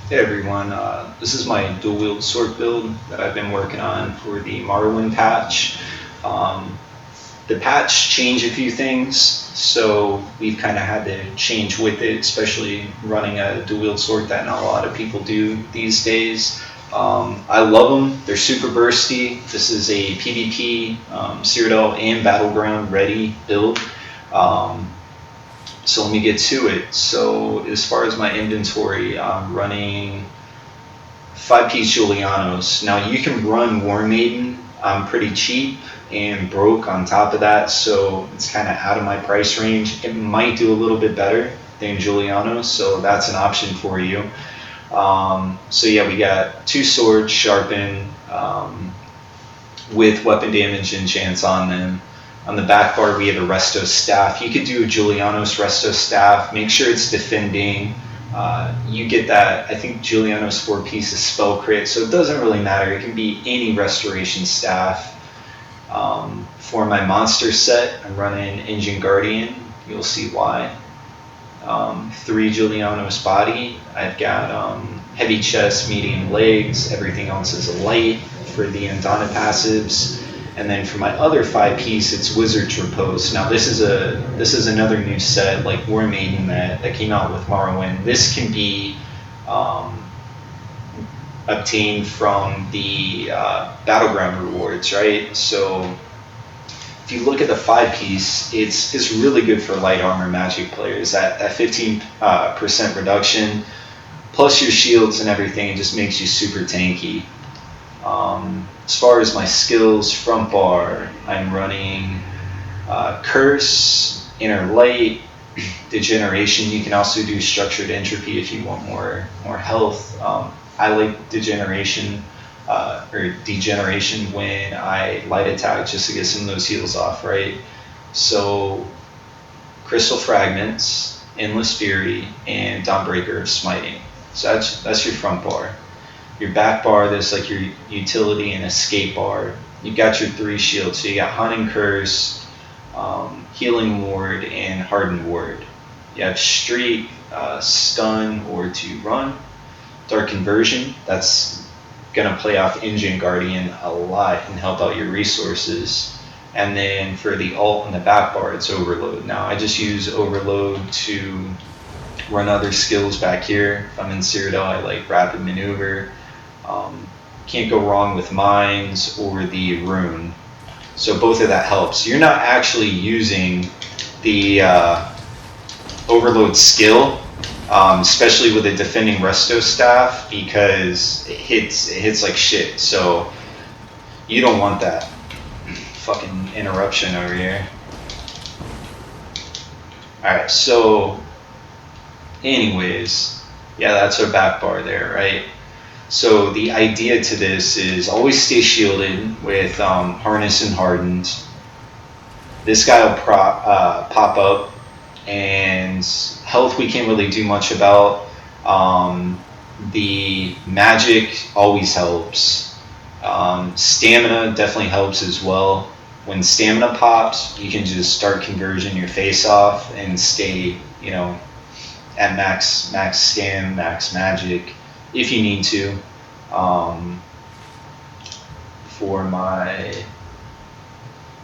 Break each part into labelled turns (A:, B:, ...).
A: Hey everyone, this is my dual wield sword build that I've been working on for the Morrowind patch. Um, the patch changed a few things, so we've kind of had to change with it, especially running a dual wield sword that not a lot of people do these days. I love them, they're super bursty. This is a PvP, Cyrodiil and Battleground ready build. Um, so let me get to it. So as far as my inventory, I'm running 5-piece Julianos. Now you can run War Maiden. I'm pretty cheap and broke on top of that, so it's kind of out of my price range. It might do a little bit better than Julianos, so that's an option for you. So yeah, we got 2 swords sharpened with weapon damage and chance on them. On the back bar, we have a Resto staff. You could do a Julianos Resto staff. Make sure it's defending. You get that, I think Julianos 4 pieces spell crit, so it doesn't really matter. It can be any restoration staff. For my monster set, I'm running Engine Guardian. You'll see why. 3 Julianos body. I've got heavy chest, medium legs. Everything else is a light for the Andana passives. And then for my other 5-piece, it's Wizard's Riposte. Now this is another new set like War Maiden that came out with Morrowind. This can be obtained from the Battleground rewards, right? So if you look at the 5-piece, it's really good for light armor magic players. That 15% reduction, plus your shields and everything, it just makes you super tanky. As far as my skills, front bar, I'm running Curse, Inner Light, Degeneration. You can also do Structured Entropy if you want more health. I like Degeneration or Degeneration when I light attack just to get some of those heals off, right? So Crystal Fragments, Endless Fury, and Dawnbreaker of Smiting. So that's your front bar. Your back bar, there's like your utility and escape bar. You've got your 3 shields. So you got Hunting Curse, Healing Ward, and Hardened Ward. You have Streak, Stun, or to Run. Dark Conversion, that's going to play off Engine Guardian a lot and help out your resources. And then for the ult in the back bar, it's Overload. Now I just use Overload to run other skills back here. If I'm in Cyrodiil, I like Rapid Maneuver. Can't go wrong with Mines or the Rune. So both of that helps. You're not actually using the Overload skill, especially with a Defending Resto staff, because it hits like shit. So you don't want that. Fucking interruption over here. Alright, so anyways, yeah, that's our back bar there, right? So the idea to this is always stay shielded with Harness and Hardened. This guy will pop up, and health we can't really do much about. The magic always helps. Stamina definitely helps as well. When stamina pops, you can just start conversion your face off and stay, at max stam, max magic, if you need to. For my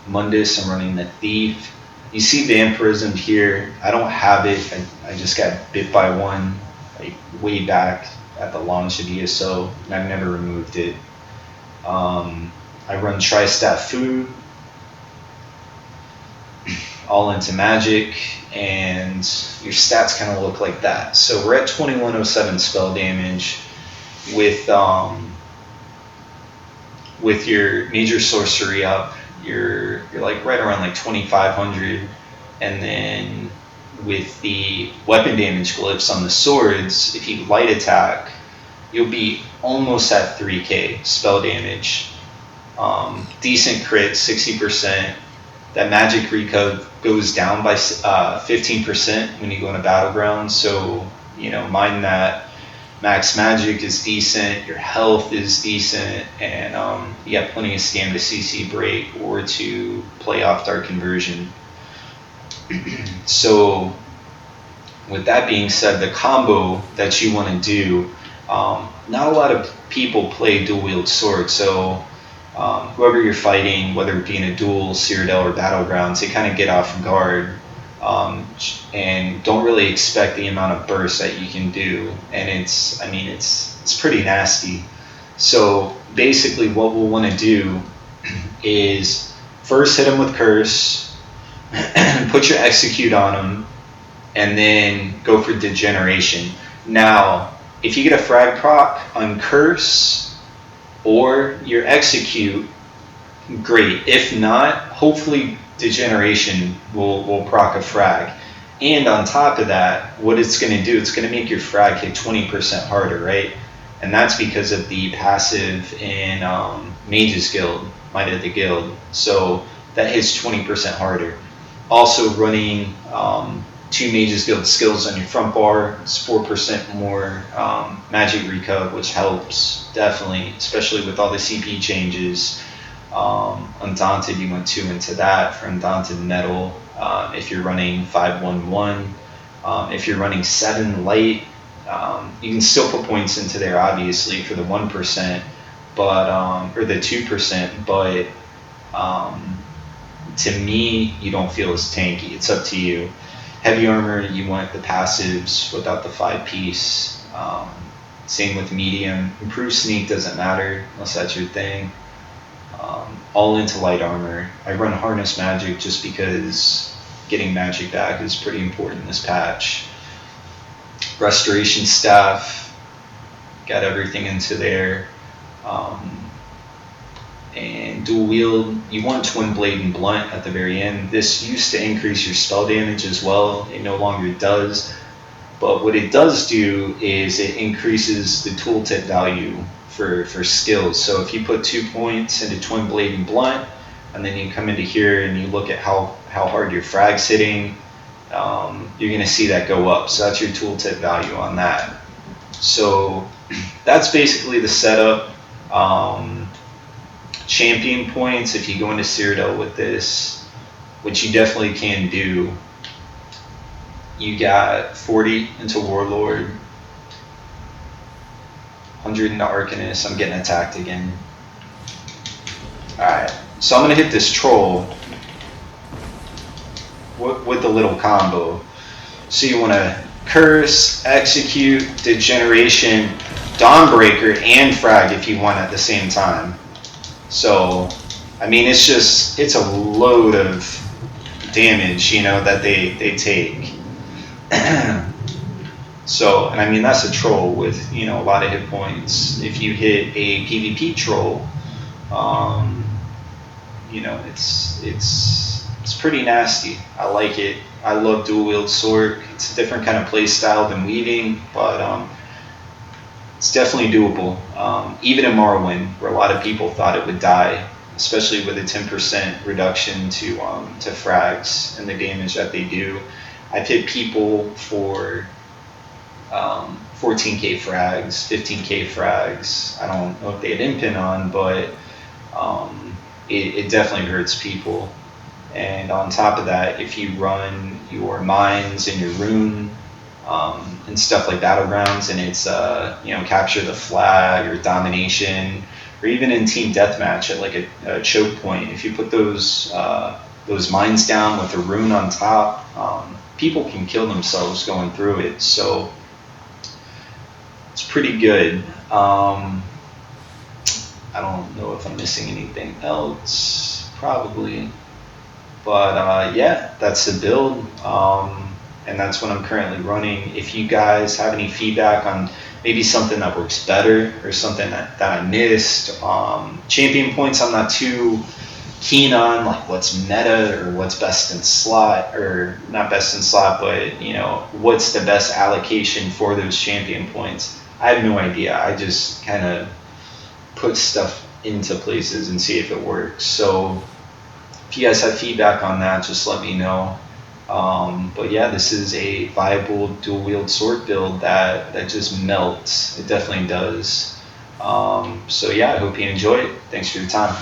A: Mundus, I'm running the Thief. You see Vampirism here. I don't have it. I just got bit by one like way back at the launch of ESO, and I've never removed it. I run Tri-Stat Food, all into magic, and your stats kind of look like that. So we're at 2107 spell damage with your major sorcery up. You're like right around like 2500, and then with the weapon damage glyphs on the swords, if you light attack, you'll be almost at 3k spell damage. Decent crit, 60%. That magic recode goes down by 15% when you go into Battleground, so mind that. Max magic is decent, your health is decent, and you got plenty of stamina to CC break or to play off Dark Conversion. So with that being said, the combo that you want to do, Not a lot of people play dual wield sword, so whoever you're fighting, whether it be in a duel, Cyrodiil, or Battlegrounds, they kind of get off guard and don't really expect the amount of burst that you can do, and it's pretty nasty. So basically, what we'll want to do is first hit them with curse, put your execute on them, and then go for degeneration. Now, if you get a frag proc on curse or your execute, great. If not, hopefully degeneration will proc a frag. And on top of that, what it's going to do, it's going to make your frag hit 20% harder, right? And that's because of the passive in Mage's Guild, Might of the Guild. So that hits 20% harder. Also running 2 Mage's Guild skills on your front bar, it's 4% more magic recov, which helps definitely, especially with all the CP changes. Undaunted, you went 2 into that for Undaunted Metal. If you're running 511, if you're running 7 light, you can still put points into there, obviously, for the 1%, but or the 2%, but to me, you don't feel as tanky. It's up to you. Heavy armor, you want the passives without the 5-piece. Same with medium. Improved sneak doesn't matter unless that's your thing. All into light armor. I run harness magic just because getting magic back is pretty important in this patch. Restoration staff, got everything into there. And dual wield, you want twin blade and blunt at the very end. This used to increase your spell damage as well. It no longer does. But what it does do is it increases the tooltip value for skills. So if you put 2 points into twin blade and blunt, and then you come into here and you look at how hard your frag's hitting, you're going to see that go up. So that's your tooltip value on that. So that's basically the setup. Champion points, if you go into Cyrodiil with this, which you definitely can do, you got 40 into Warlord, 100 into Arcanist. I'm getting attacked again. Alright, so I'm going to hit this troll with the little combo. So you want to curse, execute, degeneration, Dawnbreaker, and frag if you want at the same time. So, I mean, it's a load of damage, you know, that they take. So, and I mean, that's a troll with, you know, a lot of hit points. If you hit a PvP troll, you know, it's pretty nasty. I like it. I love dual wield Sorc. It's a different kind of play style than weaving, but it's definitely doable. Even in Morrowind, where a lot of people thought it would die, especially with a 10% reduction to frags and the damage that they do. I've hit people for 14k frags, 15k frags. I don't know if they had impin on, but it definitely hurts people. And on top of that, if you run your mines and your rune and stuff like Battlegrounds, and it's you know, capture the flag or domination, or even in team deathmatch at like a choke point, if you put those mines down with a rune on top, people can kill themselves going through it. So it's pretty good. I don't know if I'm missing anything else, probably. But yeah, that's the build, and that's what I'm currently running. If you guys have any feedback on maybe something that works better or something that I missed, champion points I'm not too keen on, like what's meta or what's best in slot, or not best in slot, but you know, what's the best allocation for those champion points. I have no idea. I just kind of put stuff into places and see if it works. So if you guys have feedback on that, just let me know. But yeah, this is a viable dual wield sword build that just melts. It definitely does. So yeah, I hope you enjoy it. Thanks for your time.